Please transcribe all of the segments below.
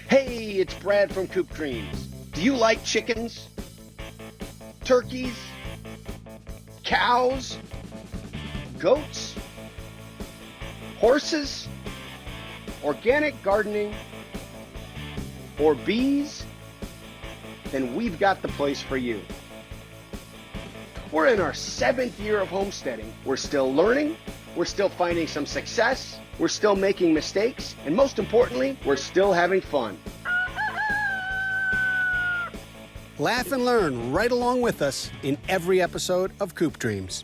Hey, it's Brad from Coop Dreams. Do you like chickens, turkeys, cows, goats, horses, organic gardening, or bees? Then we've got the place for you. We're in our 7th year of homesteading. We're still learning, we're still finding some success, we're still making mistakes, and most importantly, we're still having fun. Laugh and learn right along with us in every episode of Coop Dreams.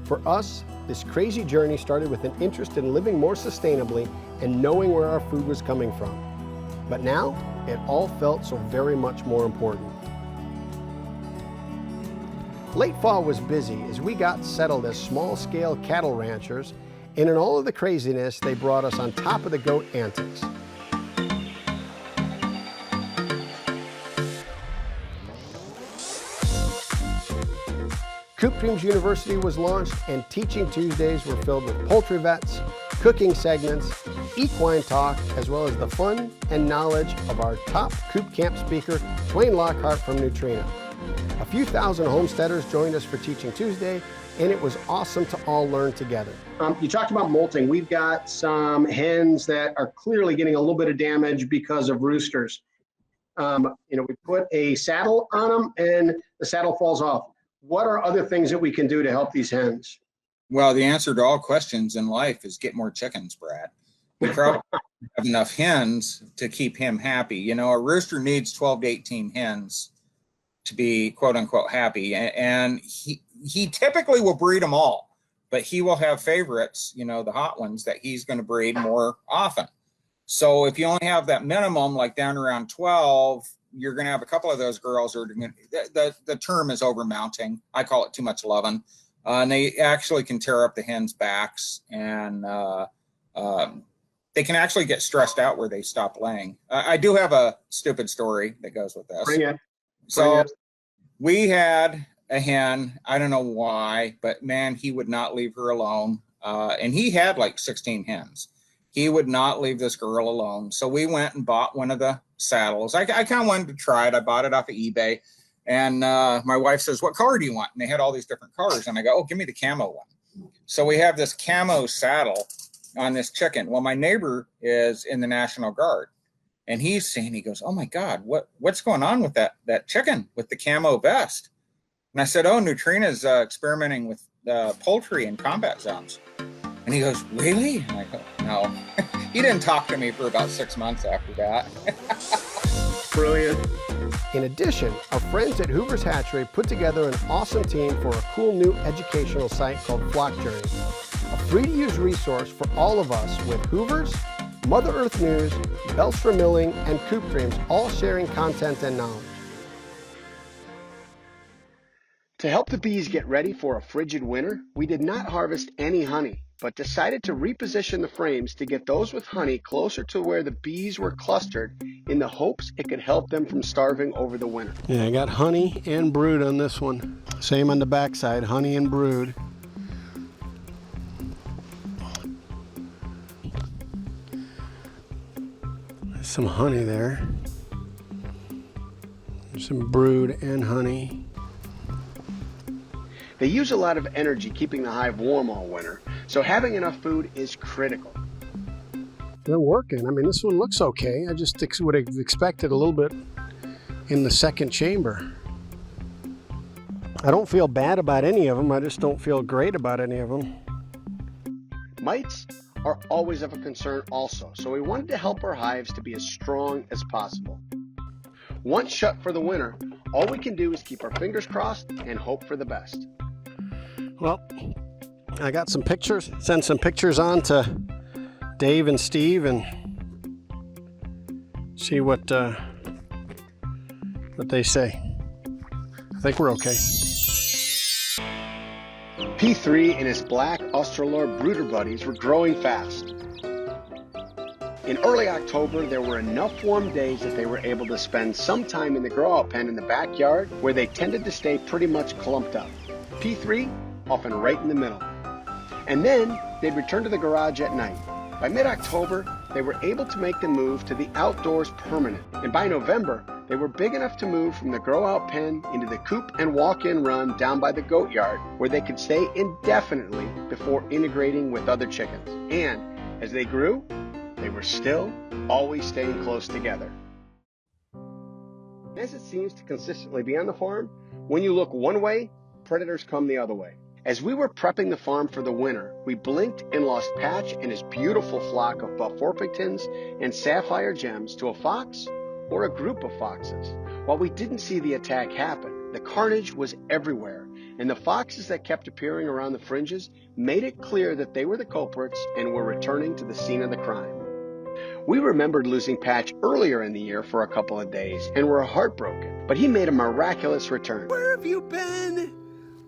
For us, this crazy journey started with an interest in living more sustainably and knowing where our food was coming from. But now, it all felt so very much more important. Late fall was busy as we got settled as small-scale cattle ranchers, and in all of the craziness, they brought us on top of the goat antics. Coop Dream University was launched, and Teaching Tuesdays were filled with poultry vets, cooking segments, equine talk, as well as the fun and knowledge of our top Coop Camp speaker, Dwayne Lockhart from Neutrino. A few thousand homesteaders joined us for Teaching Tuesday, and it was awesome to all learn together. You talked about molting. We've got some hens that are clearly getting a little bit of damage because of roosters. We put a saddle on them and the saddle falls off. What are other things that we can do to help these hens? Well, the answer to all questions in life is get more chickens, Brad. We probably have enough hens to keep him happy. You know, a rooster needs 12 to 18 hens to be quote unquote happy. And he typically will breed them all, but he will have favorites, you know, the hot ones that he's going to breed more often. So if you only have that minimum, like down around 12, you're going to have a couple of those girls are going to, the term is over mounting. I call it too much loving. And they actually can tear up the hens' backs, and they can actually get stressed out where they stop laying. I do have a stupid story that goes with this. Bring it. So we had a hen, I don't know why, but man, he would not leave her alone. And he had like 16 hens. He would not leave this girl alone. So we went and bought one of the saddles. I kind of wanted to try it. I bought it off of eBay. And my wife says, what color do you want? And they had all these different colors. And I go, oh, give me the camo one. So we have this camo saddle on this chicken. Well, my neighbor is in the National Guard. And he's saying, he goes, oh my God, what's going on with that chicken with the camo vest? And I said, oh, Neutrina's experimenting with poultry in combat zones. And he goes, really? And I go, no. He didn't talk to me for about 6 months after that. Brilliant. In addition, our friends at Hoover's Hatchery put together an awesome team for a cool new educational site called Flock Journey, a free-to-use resource for all of us with Hoover's, Mother Earth News, Bells for Milling, and Coop Dreams, all sharing content and knowledge. To help the bees get ready for a frigid winter, we did not harvest any honey, but decided to reposition the frames to get those with honey closer to where the bees were clustered in the hopes it could help them from starving over the winter. Yeah, I got honey and brood on this one. Same on the back side, honey and brood. There's some honey there. There's some brood and honey. They use a lot of energy keeping the hive warm all winter, so having enough food is critical. They're working. I mean, this one looks okay. I just would have expected a little bit in the second chamber. I don't feel bad about any of them. I just don't feel great about any of them. Mites are always of a concern also, so we wanted to help our hives to be as strong as possible. Once shut for the winter, all we can do is keep our fingers crossed and hope for the best. Well, I got some pictures, send some pictures on to Dave and Steve and see what they say. I think we're okay. P3 and his black Australorp brooder buddies were growing fast. In early October, there were enough warm days that they were able to spend some time in the grow-out pen in the backyard where they tended to stay pretty much clumped up. P3 often right in the middle. And then they'd return to the garage at night. By mid-October, they were able to make the move to the outdoors permanent. And by November, they were big enough to move from the grow-out pen into the coop and walk-in run down by the goat yard, where they could stay indefinitely before integrating with other chickens. And as they grew, they were still always staying close together. As it seems to consistently be on the farm, when you look one way, predators come the other way. As we were prepping the farm for the winter, we blinked and lost Patch and his beautiful flock of buff Orpingtons and sapphire gems to a fox or a group of foxes. While we didn't see the attack happen, the carnage was everywhere, and the foxes that kept appearing around the fringes made it clear that they were the culprits and were returning to the scene of the crime. We remembered losing Patch earlier in the year for a couple of days and were heartbroken, but he made a miraculous return. Where have you been?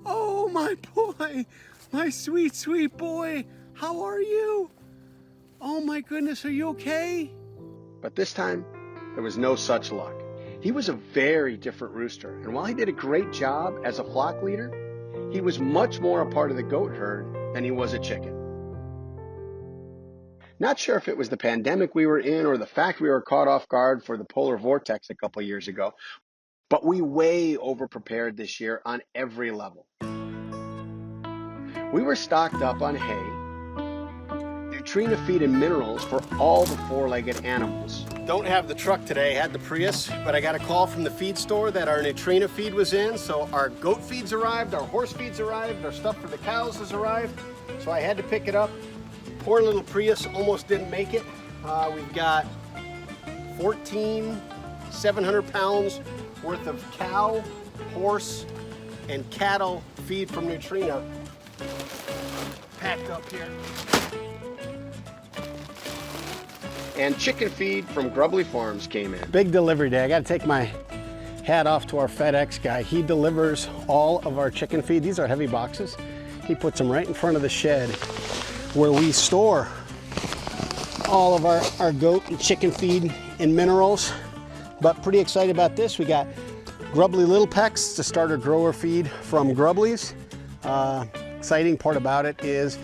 Oh, my boy, my sweet, sweet boy. How are you? Oh my goodness, are you okay? But this time, there was no such luck. He was a very different rooster, and while he did a great job as a flock leader, he was much more a part of the goat herd than he was a chicken. Not sure if it was the pandemic we were in or the fact we were caught off guard for the polar vortex a couple years ago, but we way over-prepared this year on every level. We were stocked up on hay, Neutrina feed and minerals for all the four-legged animals. Don't have the truck today, had the Prius, but I got a call from the feed store that our Neutrina feed was in, so our goat feeds arrived, our horse feeds arrived, our stuff for the cows has arrived, so I had to pick it up. Poor little Prius almost didn't make it. We've got 700 pounds worth of cow, horse, and cattle feed from Neutrina packed up here. And chicken feed from Grubbly Farms came in. Big delivery day. I got to take my hat off to our FedEx guy. He delivers all of our chicken feed. These are heavy boxes. He puts them right in front of the shed where we store all of our goat and chicken feed and minerals. But pretty excited about this. We got Grubbly Little Pecks to start our grower feed from Grubbly's. Exciting part about it is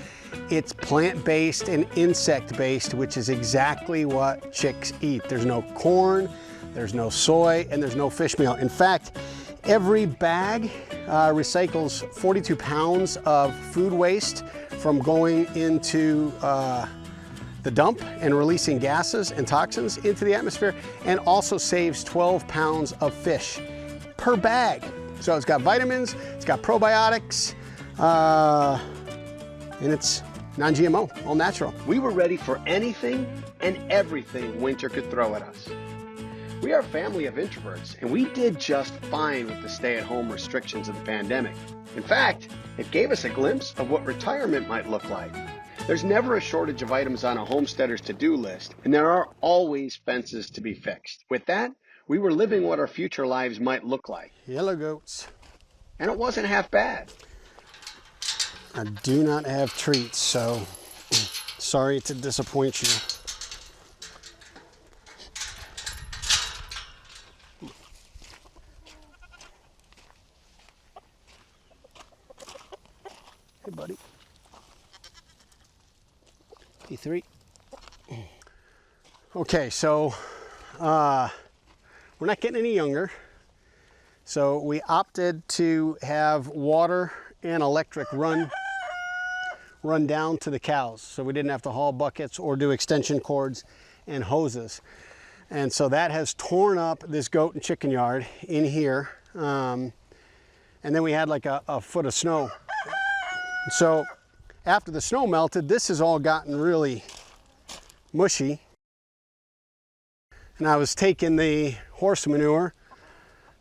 it's plant-based and insect-based, which is exactly what chicks eat. There's no corn, there's no soy, and there's no fish meal. In fact, every bag recycles 42 pounds of food waste from going into the dump and releasing gases and toxins into the atmosphere, and also saves 12 pounds of fish per bag. So it's got vitamins, it's got probiotics, and it's non-GMO, all natural. We were ready for anything and everything winter could throw at us. We are a family of introverts, and we did just fine with the stay-at-home restrictions of the pandemic. In fact, it gave us a glimpse of what retirement might look like. There's never a shortage of items on a homesteader's to-do list, and there are always fences to be fixed. With that, we were living what our future lives might look like. Yellow goats. And it wasn't half bad. I do not have treats, so sorry to disappoint you. Hey, buddy. P3. Okay, so we're not getting any younger. So we opted to have water and electric run down to the cows, so we didn't have to haul buckets or do extension cords and hoses. And so that has torn up this goat and chicken yard in here, and then we had like a foot of snow. So after the snow melted, this has all gotten really mushy, and I was taking the horse manure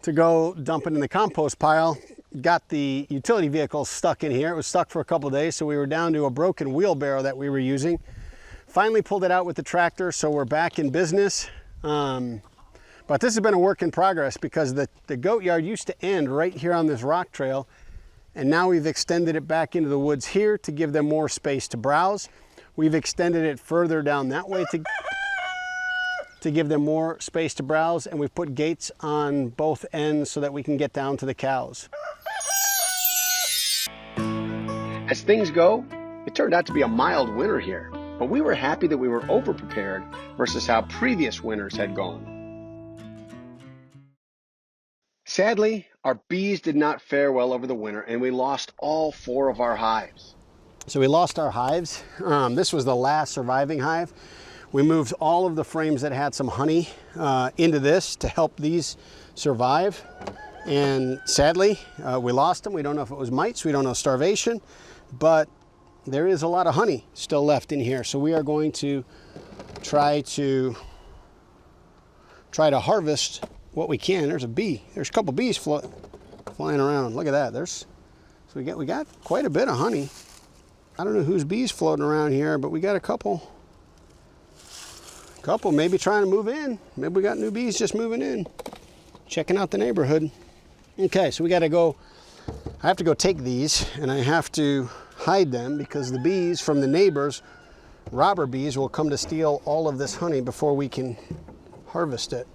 to go dump it in the compost pile. Got the utility vehicle stuck in here. It was stuck for a couple of days, so we were down to a broken wheelbarrow that we were using. Finally pulled it out with the tractor, so we're back in business. But this has been a work in progress because the goat yard used to end right here on this rock trail, and now we've extended it back into the woods here to give them more space to browse. We've extended it further down that way to give them more space to browse, and we've put gates on both ends so that we can get down to the cows. As things go, it turned out to be a mild winter here. but we were happy that we were overprepared versus how previous winters had gone. Sadly, our bees did not fare well over the winter, and we lost all 4 of our hives. So we lost our hives. This was the last surviving hive. We moved all of the frames that had some honey into this to help these survive. And sadly, we lost them. We don't know if it was mites, we don't know starvation, but there is a lot of honey still left in here. So we are going to try to harvest what we can. There's a bee. There's a couple bees flying around. Look at that. So we got quite a bit of honey. I don't know whose bees floating around here, but we got a couple maybe trying to move in. Maybe we got new bees just moving in, checking out the neighborhood. Okay, so we got to go. I have to go take these, and I have to hide them because the bees from the neighbors, robber bees, will come to steal all of this honey before we can harvest it.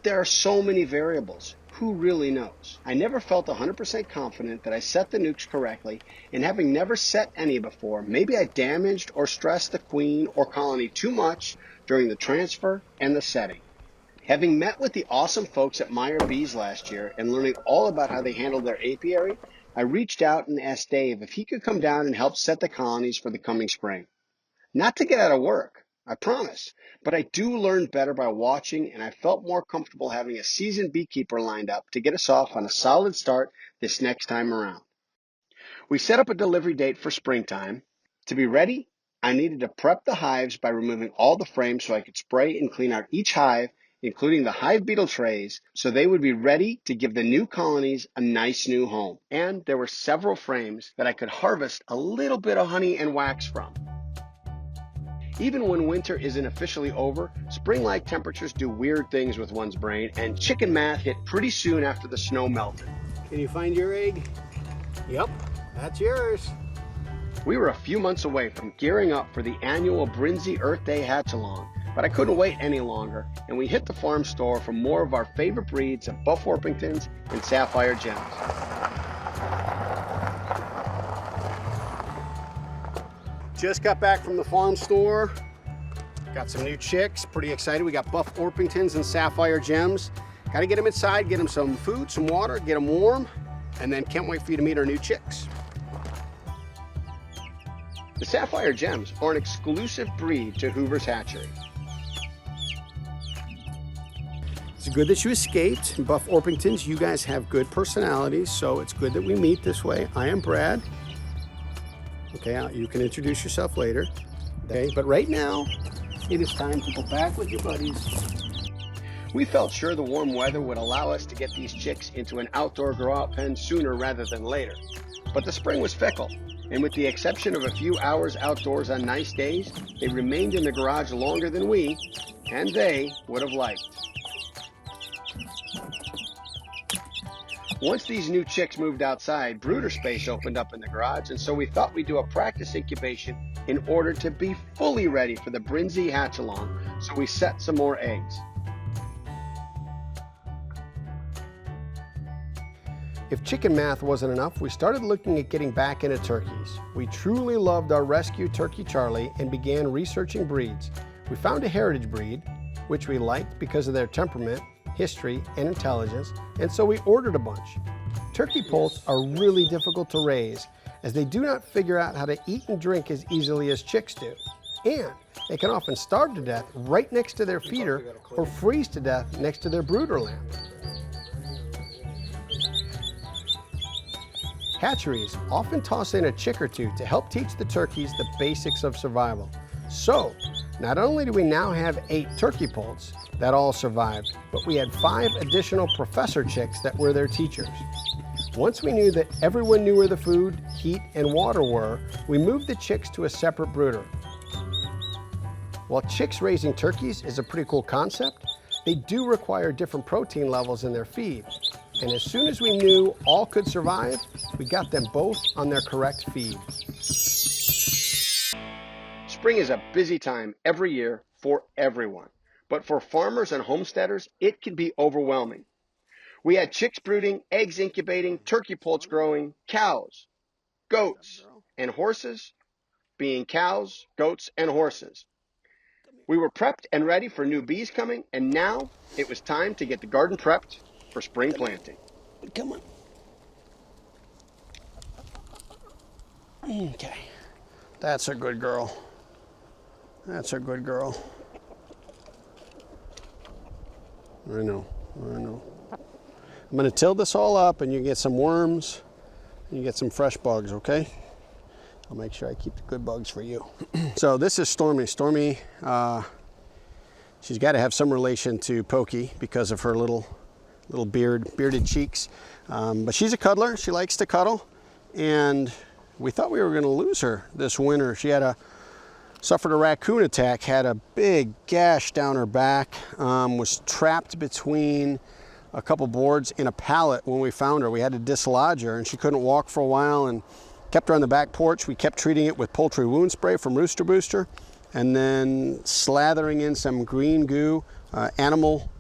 There are so many variables. Who really knows? I never felt 100% confident that I set the nukes correctly, and having never set any before, maybe I damaged or stressed the queen or colony too much during the transfer and the setting. Having met with the awesome folks at Meyer Bees last year and learning all about how they handled their apiary, I reached out and asked Dave if he could come down and help set the colonies for the coming spring. Not to get out of work, I promise, but I do learn better by watching, and I felt more comfortable having a seasoned beekeeper lined up to get us off on a solid start this next time around. We set up a delivery date for springtime. To be ready, I needed to prep the hives by removing all the frames so I could spray and clean out each hive, including the hive beetle trays, so they would be ready to give the new colonies a nice new home. And there were several frames that I could harvest a little bit of honey and wax from. Even when winter isn't officially over, spring-like temperatures do weird things with one's brain, and chicken math hit pretty soon after the snow melted. Can you find your egg? Yep, that's yours. We were a few months away from gearing up for the annual Brinzy Earth Day hatch-along, but I couldn't wait any longer, and we hit the farm store for more of our favorite breeds of Buff Orpingtons and Sapphire Gems. Just got back from the farm store. Got some new chicks, pretty excited. We got Buff Orpingtons and Sapphire Gems. Got to get them inside, get them some food, some water, get them warm, and then can't wait for you to meet our new chicks. The Sapphire Gems are an exclusive breed to Hoover's Hatchery. It's good that you escaped. Buff Orpingtons, you guys have good personalities, so it's good that we meet this way. I am Brad. Okay, you can introduce yourself later. Okay, but right now, it is time to go back with your buddies. We felt sure the warm weather would allow us to get these chicks into an outdoor grow-out pen sooner rather than later. But the spring was fickle, and with the exception of a few hours outdoors on nice days, they remained in the garage longer than we, and they, would have liked. Once these new chicks moved outside, brooder space opened up in the garage, and so we thought we'd do a practice incubation in order to be fully ready for the Brinzy hatch-along, so we set some more eggs. If chicken math wasn't enough, we started looking at getting back into turkeys. We truly loved our rescue turkey Charlie and began researching breeds. We found a heritage breed, which we liked because of their temperament, history, and intelligence, and so we ordered a bunch. Turkey poults are really difficult to raise as they do not figure out how to eat and drink as easily as chicks do. And they can often starve to death right next to their feeder or freeze to death next to their brooder lamb. Hatcheries often toss in a chick or two to help teach the turkeys the basics of survival. So, not only do we now have 8 turkey poults that all survived, but we had 5 additional professor chicks that were their teachers. Once we knew that everyone knew where the food, heat, and water were, we moved the chicks to a separate brooder. While chicks raising turkeys is a pretty cool concept, they do require different protein levels in their feed. And as soon as we knew all could survive, we got them both on their correct feed. Spring is a busy time every year for everyone, but for farmers and homesteaders, it can be overwhelming. We had chicks brooding, eggs incubating, turkey poults growing, cows, goats, and horses being cows, goats, and horses. We were prepped and ready for new bees coming, and now it was time to get the garden prepped for spring planting. Come on. Okay. That's a good girl. That's a good girl. I know. I'm going to till this all up, and you get some worms, and you get some fresh bugs, okay? I'll make sure I keep the good bugs for you. So this is Stormy. Stormy, she's got to have some relation to Pokey because of her little bearded cheeks. But she's a cuddler. She likes to cuddle, and we thought we were going to lose her this winter. She had suffered a raccoon attack, had a big gash down her back, was trapped between a couple boards in a pallet when we found her. We had to dislodge her, and she couldn't walk for a while, and kept her on the back porch. We kept treating it with poultry wound spray from Rooster Booster, and then slathering in some green goo, animal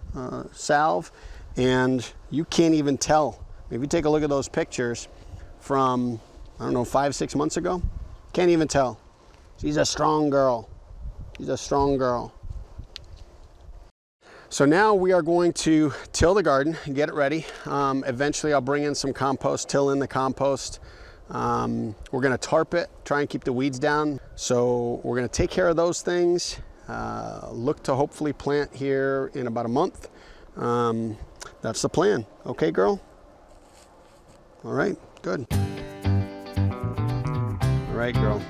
salve, and you can't even tell. If you take a look at those pictures from, I don't know, 5-6 months ago, can't even tell. She's a strong girl. She's a strong girl. So now we are going to till the garden and get it ready. Eventually I'll bring in some compost, till in the compost. We're gonna tarp it, try and keep the weeds down. So we're gonna take care of those things. Look to hopefully plant here in about a month. That's the plan. Okay, girl? All right, good. All right, girl.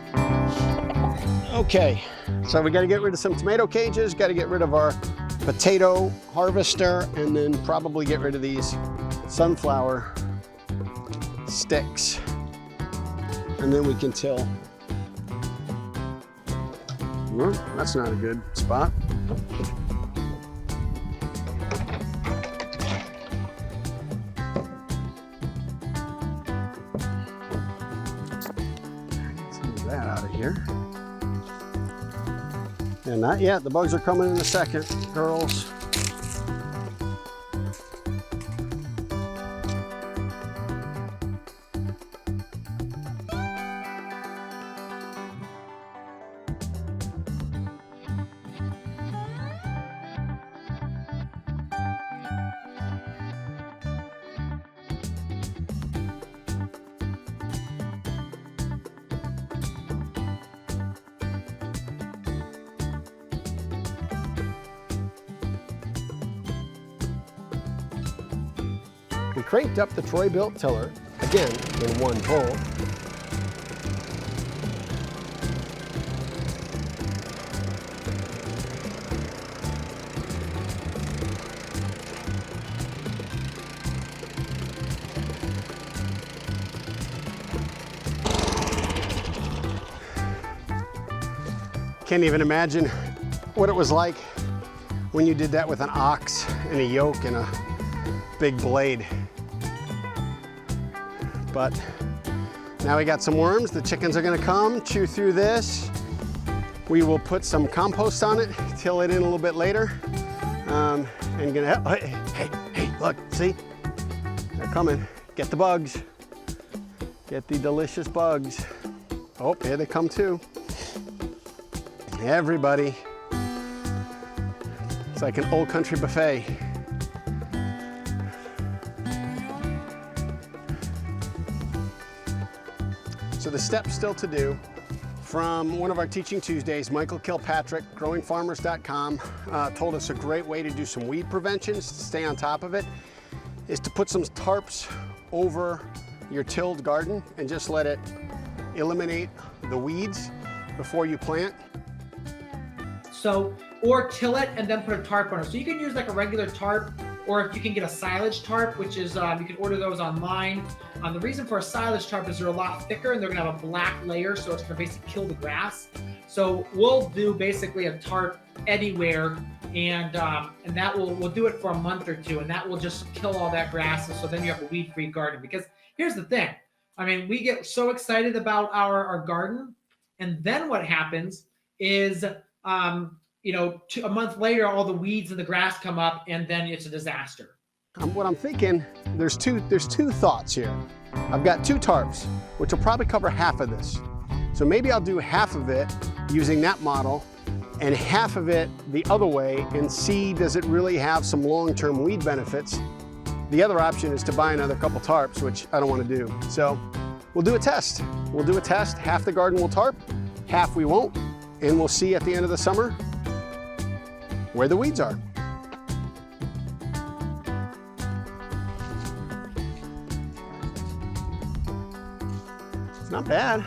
Okay, so we gotta get rid of some tomato cages, gotta get rid of our potato harvester, and then probably get rid of these sunflower sticks. And then we can till. Well, that's not a good spot. Let's move that out of here. And not yet, the bugs are coming in a second, girls. We cranked up the Troy-Bilt tiller, again, in one pull. Can't even imagine what it was like when you did that with an ox and a yoke and a big blade. But now we got some worms. The chickens are gonna come, chew through this. We will put some compost on it, till it in a little bit later. And gonna, hey, look, see? They're coming. Get the bugs. Get the delicious bugs. Oh, here they come too. Everybody. It's like an old country buffet. So the steps still to do. From one of our Teaching Tuesdays, Michael Kilpatrick, growingfarmers.com, told us a great way to do some weed prevention, to stay on top of it, is to put some tarps over your tilled garden and just let it eliminate the weeds before you plant. So, or till it and then put a tarp on it. So you can use like a regular tarp, or if you can get a silage tarp, which is, you can order those online. The reason for a silage tarp is they're a lot thicker and they're gonna have a black layer, so it's gonna basically kill the grass. So we'll do basically a tarp anywhere, and that we'll do it for a month or two, and that will just kill all that grass, and so then you have a weed-free garden. Because here's the thing, I mean, we get so excited about our garden, and then what happens is, you know, a month later, all the weeds and the grass come up, and then it's a disaster. what I'm thinking, there's two thoughts here. I've got 2 tarps, which will probably cover half of this. So maybe I'll do half of it using that model and half of it the other way and see, does it really have some long-term weed benefits? The other option is to buy another couple tarps, which I don't want to do. So we'll do a test. We'll do a test. Half the garden will tarp, half we won't, and we'll see at the end of the summer where the weeds are. It's not bad.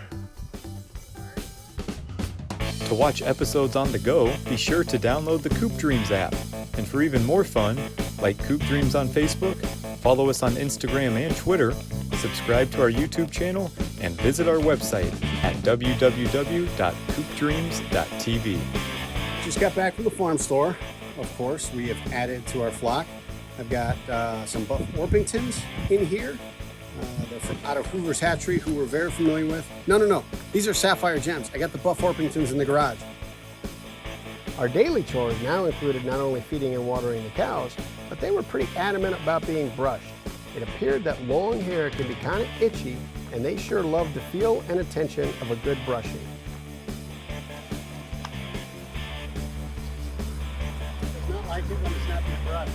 To watch episodes on the go, be sure to download the Coop Dreams app. And for even more fun, like Coop Dreams on Facebook, follow us on Instagram and Twitter, subscribe to our YouTube channel, and visit our website at www.coopdreams.tv. Just got back from the farm store. Of course, we have added to our flock. I've got some Buff Orpingtons in here. They're from out of Hoover's Hatchery, who we're very familiar with. No. These are Sapphire Gems. I got the Buff Orpingtons in the garage. Our daily chores now included not only feeding and watering the cows, but they were pretty adamant about being brushed. It appeared that long hair can be kind of itchy, and they sure love the feel and attention of a good brushing. It's not like it when it's not being brushed.